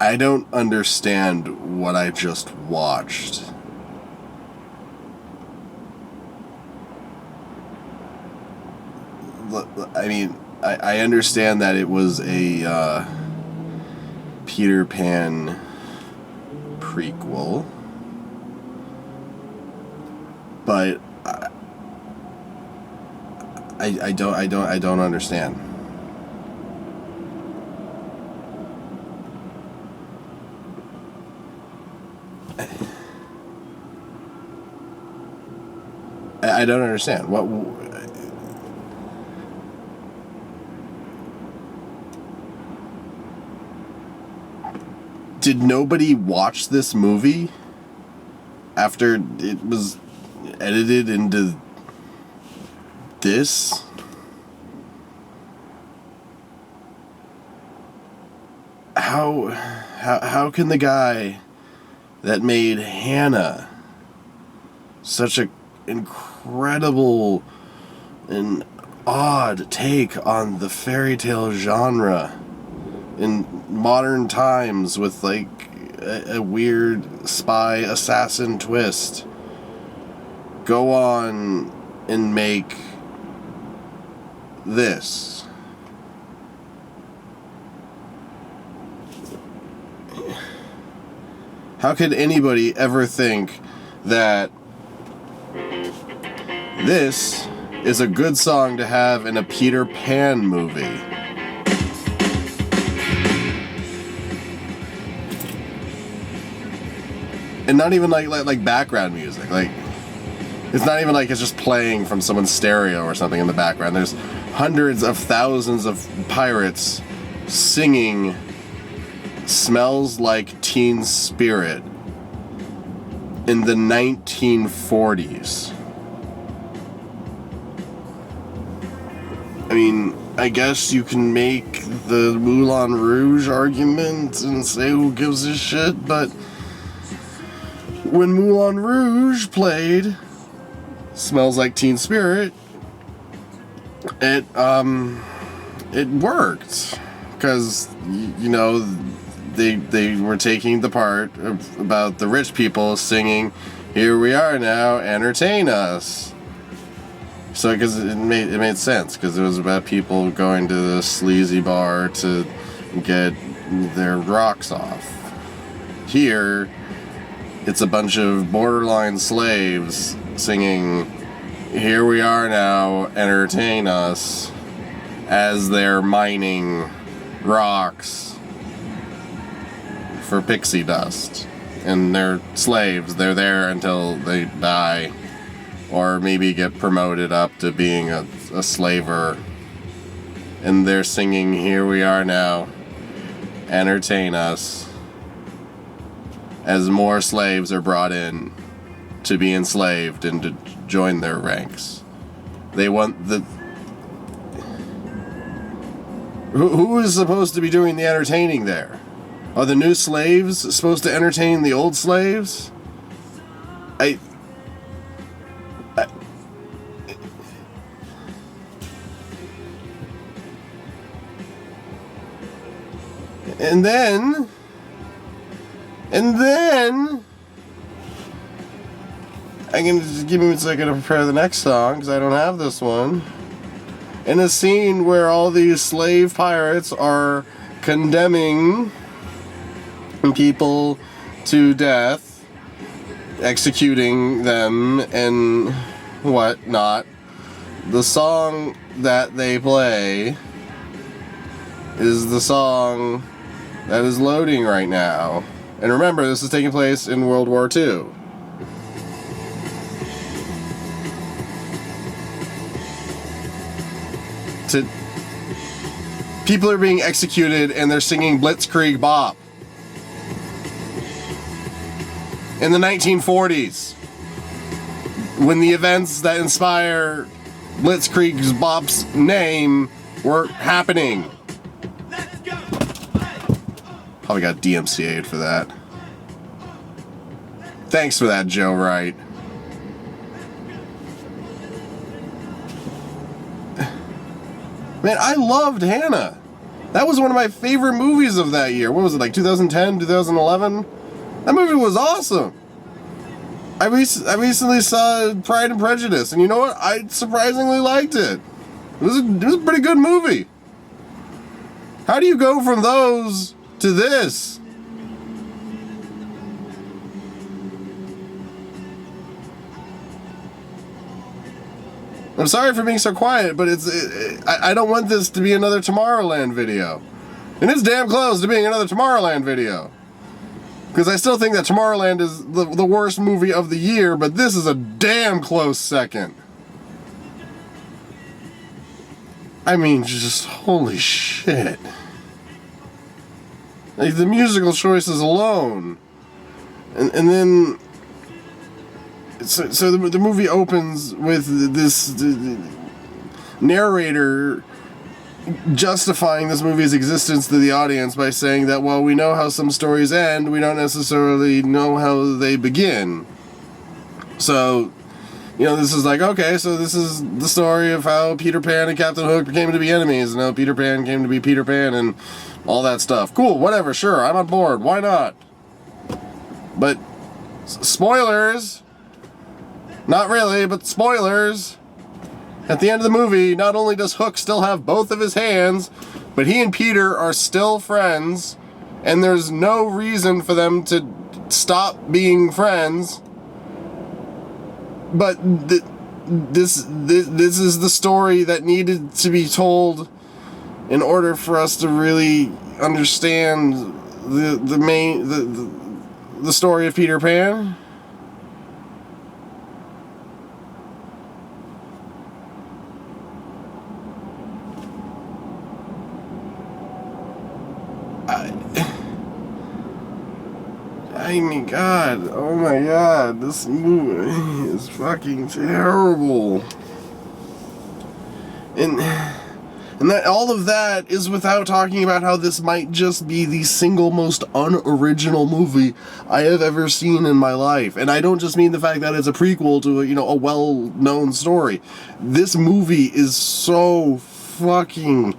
I don't understand what I just watched. I mean, I understand that it was a Peter Pan prequel, but I don't understand. I don't understand. What? Did nobody watch this movie after it was edited into this? How can the guy that made Hannah such a incredible and odd take on the fairy tale genre in modern times with like a weird spy assassin twist, go on and make this? How could anybody ever think that this is a good song to have in a Peter Pan movie? And not even like background music. Like, it's not even like it's just playing from someone's stereo or something in the background. There's hundreds of thousands of pirates singing "Smells Like Teen Spirit" in the 1940s. I mean, I guess you can make the Moulin Rouge argument and say who gives a shit, but when Moulin Rouge played "Smells Like Teen Spirit," it worked, because, you know, they were taking the part about the rich people singing "Here we are now, entertain us." So, because it made sense, because it was about people going to the sleazy bar to get their rocks off. Here, it's a bunch of borderline slaves singing "Here we are now, entertain us," as they're mining rocks for pixie dust. And they're slaves. They're there until they die, or maybe get promoted up to being a slaver. And they're singing "Here we are now, entertain us," as more slaves are brought in to be enslaved and to join their ranks. They want the... Who is supposed to be doing the entertaining there? Are the new slaves supposed to entertain the old slaves? And then, I can just give me a second to prepare the next song, because I don't have this one. In a scene where all these slave pirates are condemning people to death, executing them and whatnot, the song that they play is the song that is loading right now. And remember, this is taking place in World War II. People are being executed and they're singing Blitzkrieg Bop. In the 1940s, when the events that inspire Blitzkrieg Bop's name were happening. Probably got DMCA'd for that. Thanks for that, Joe Wright. Man, I loved Hannah. That was one of my favorite movies of that year. What was it, like 2010, 2011? That movie was awesome. I recently saw Pride and Prejudice, and you know what? I surprisingly liked it. It was a pretty good movie. How do you go from those to this? I'm sorry for being so quiet, but I don't want this to be another Tomorrowland video. And it's damn close to being another Tomorrowland video. Because I still think that Tomorrowland is the worst movie of the year, but this is a damn close second. I mean, just holy shit. Like, the musical choices alone. And then... So the movie opens with this narrator justifying this movie's existence to the audience by saying that, well, we know how some stories end, we don't necessarily know how they begin. So, you know, this is like, okay, so this is the story of how Peter Pan and Captain Hook came to be enemies, and how Peter Pan came to be Peter Pan, and all that stuff. Cool, whatever, sure, I'm on board, why not? But, spoilers! Not really, but spoilers! At the end of the movie, not only does Hook still have both of his hands, but he and Peter are still friends, and there's no reason for them to stop being friends. But this is the story that needed to be told in order for us to really understand the story of Peter Pan. I mean, God, oh my God, this movie is fucking terrible. And that all of that is without talking about how this might just be the single most unoriginal movie I have ever seen in my life. And I don't just mean the fact that it's a prequel to a well-known story. This movie is so fucking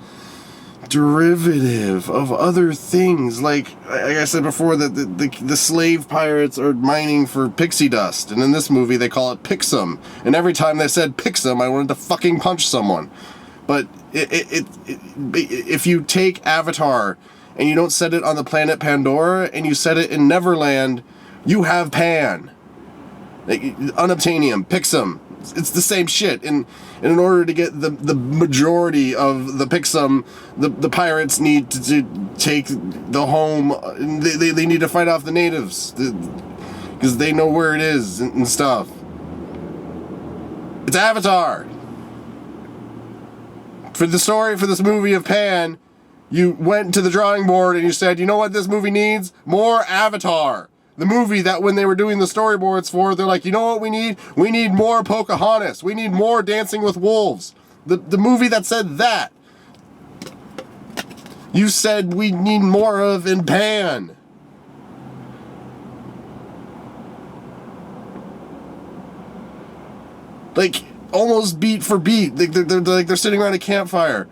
derivative of other things. Like I said before, that the slave pirates are mining for pixie dust, and in this movie they call it Pixum. And every time they said Pixum, I wanted to fucking punch someone. But if you take Avatar and you don't set it on the planet Pandora and you set it in Neverland, you have Pan. Like, unobtainium, Pixum. It's the same shit. And in order to get the majority of the Pixum, the pirates need to take the home. They need to fight off the natives because they know where it is and stuff. It's Avatar. For the story for this movie of Pan, you went to the drawing board and you said, you know what this movie needs? More Avatar. The movie that when they were doing the storyboards for, they're like, you know what we need? We need more Pocahontas. We need more Dancing with Wolves. The movie that said that. You said we need more of in Pan. Like, almost beat for beat. They're sitting around a campfire.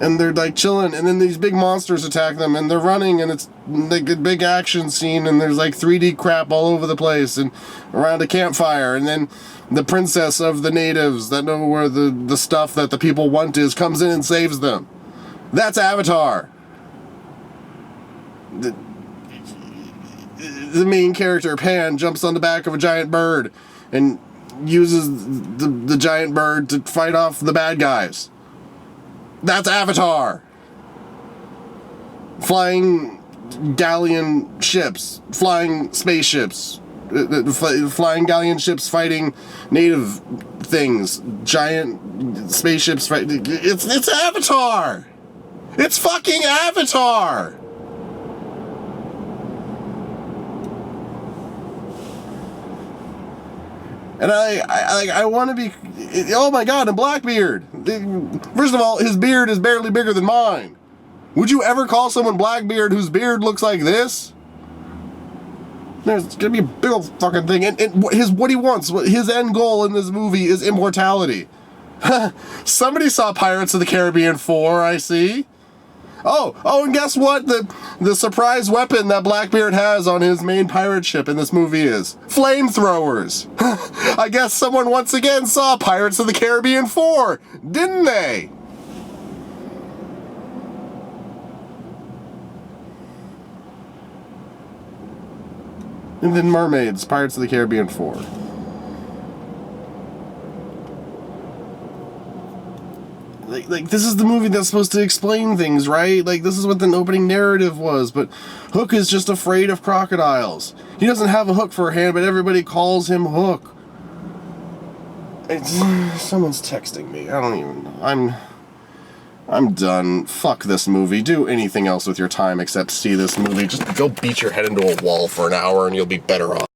And they're like chilling, and then these big monsters attack them, and they're running, and it's like a big action scene, and there's like 3D crap all over the place, and around a campfire, and then the princess of the natives that know where the stuff that the people want is comes in and saves them. That's Avatar. The main character, Pan, jumps on the back of a giant bird and uses the giant bird to fight off the bad guys. That's Avatar. Flying galleon ships, flying spaceships, flying galleon ships fighting native things, giant spaceships fighting. It's Avatar. It's fucking Avatar. And I want to be, oh my God, and Blackbeard. First of all, his beard is barely bigger than mine. Would you ever call someone Blackbeard whose beard looks like this? There's gonna be a big old fucking thing. And what he wants, his end goal in this movie is immortality. Somebody saw Pirates of the Caribbean 4, I see. Oh, and guess what? The surprise weapon that Blackbeard has on his main pirate ship in this movie is flamethrowers. I guess someone once again saw Pirates of the Caribbean 4, didn't they? And then Mermaids, Pirates of the Caribbean 4. Like, this is the movie that's supposed to explain things, right? Like, this is what the opening narrative was, but Hook is just afraid of crocodiles. He doesn't have a hook for a hand, but everybody calls him Hook. Someone's texting me. I don't even know. I'm done. Fuck this movie. Do anything else with your time except see this movie. Just go beat your head into a wall for an hour and you'll be better off.